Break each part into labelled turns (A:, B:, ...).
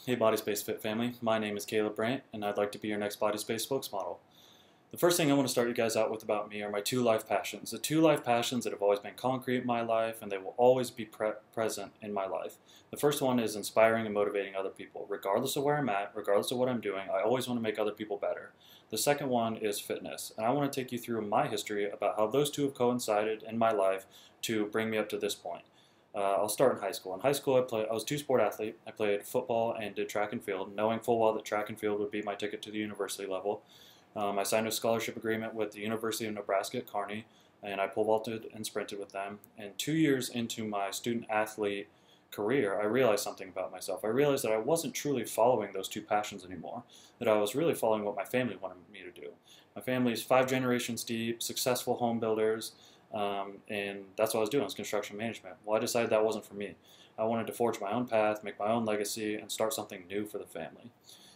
A: Hey Bodyspace Fit family, my name is Caleb Brandt and I'd like to be your next Bodyspace Spokesmodel. The first thing I want to start you guys out with about me are my two life passions. The two life passions that have always been concrete in my life and they will always be present in my life. The first one is inspiring and motivating other people. Regardless of where I'm at, regardless of what I'm doing, I always want to make other people better. The second one is fitness, and I want to take you through my history about how those two have coincided in my life to bring me up to this point. I'll start in high school. In high school, I was a two-sport athlete. I played football and did track and field, knowing full well that track and field would be my ticket to the university level. I signed a scholarship agreement with the University of Nebraska at Kearney, and I pole vaulted and sprinted with them. And 2 years into my student athlete career, I realized something about myself. I realized that I wasn't truly following those two passions anymore, that I was really following what my family wanted me to do. My family is 5 generations deep, successful home builders, and that's what I was doing, was construction management. Well, I decided that wasn't for me. I wanted to forge my own path, make my own legacy, and start something new for the family.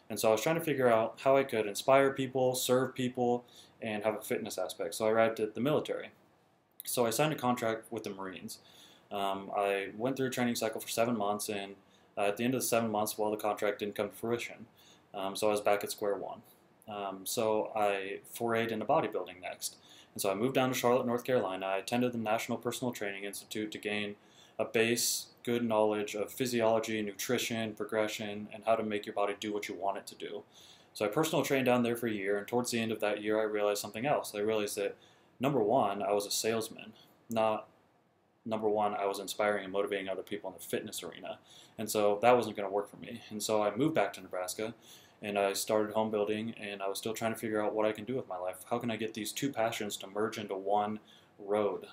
A: And so I was trying to figure out how I could inspire people, serve people, and have a fitness aspect. So I arrived at the military. So I signed a contract with the Marines. I went through a training cycle for 7 months, and at the end of the 7 months, well, the contract didn't come to fruition. So I was back at square one. So I forayed into bodybuilding next. And so I moved down to Charlotte, North Carolina. I attended the National Personal Training Institute to gain a base, good knowledge of physiology, nutrition, progression, and how to make your body do what you want it to do. So I personal trained down there for a year, and towards the end of that year I realized something else. I realized that, number one, I was a salesman, not number one, I was inspiring and motivating other people in the fitness arena. And so that wasn't going to work for me. And so I moved back to Nebraska, and I started home building, and I was still trying to figure out what I can do with my life. How can I get these two passions to merge into one road?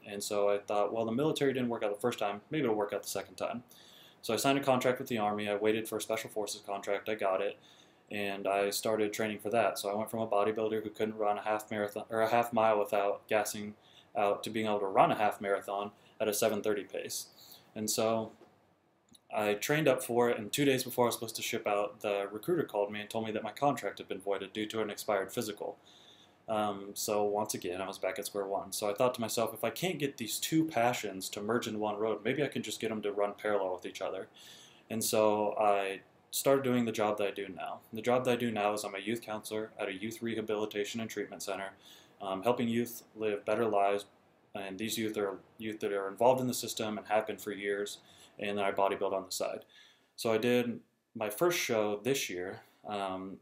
A: And so I thought, well, the military didn't work out the first time, maybe it'll work out the second time. So I signed a contract with the Army. I waited for a Special Forces contract. I got it, and I started training for that. So I went from a bodybuilder who couldn't run a half marathon or a half mile without gassing out to being able to run a half marathon at a 7:30 pace. And so I trained up for it, and 2 days before I was supposed to ship out, the recruiter called me and told me that my contract had been voided due to an expired physical. So once again, I was back at square one. So I thought to myself, if I can't get these two passions to merge in one road, maybe I can just get them to run parallel with each other. And so I started doing the job that I do now. The job that I do now is I'm a youth counselor at a youth rehabilitation and treatment center, helping youth live better lives. And these youth are youth that are involved in the system and have been for years. And then I bodybuild on the side. So I did my first show this year, and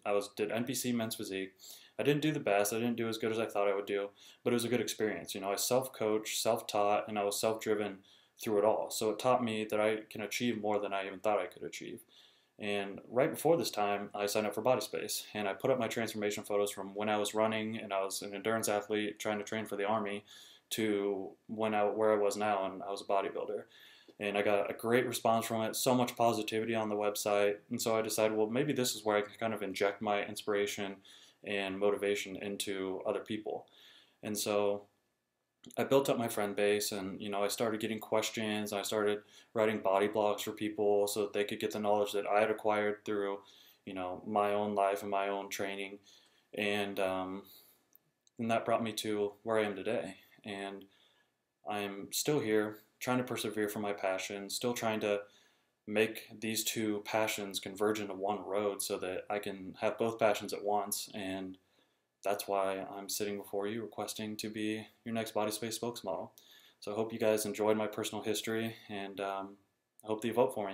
A: I did NPC Men's Physique. I didn't do the best. I didn't do as good as I thought I would do, but it was a good experience. You know, I self-coached, self-taught, and I was self-driven through it all. So it taught me that I can achieve more than I even thought I could achieve. And right before this time, I signed up for Bodyspace, and I put up my transformation photos from when I was running and I was an endurance athlete trying to train for the Army to where I was now, and I was a bodybuilder. And I got a great response from it, so much positivity on the website, and so I decided, well, maybe this is where I can kind of inject my inspiration and motivation into other people. And so I built up my friend base, and I started getting questions. I started writing body blogs for people so that they could get the knowledge that I had acquired through my own life and my own training, and that brought me to where I am today. And I'm still here trying to persevere for my passion, still trying to make these two passions converge into one road so that I can have both passions at once. And that's why I'm sitting before you requesting to be your next Bodyspace spokesmodel. So I hope you guys enjoyed my personal history, and I hope that you vote for me.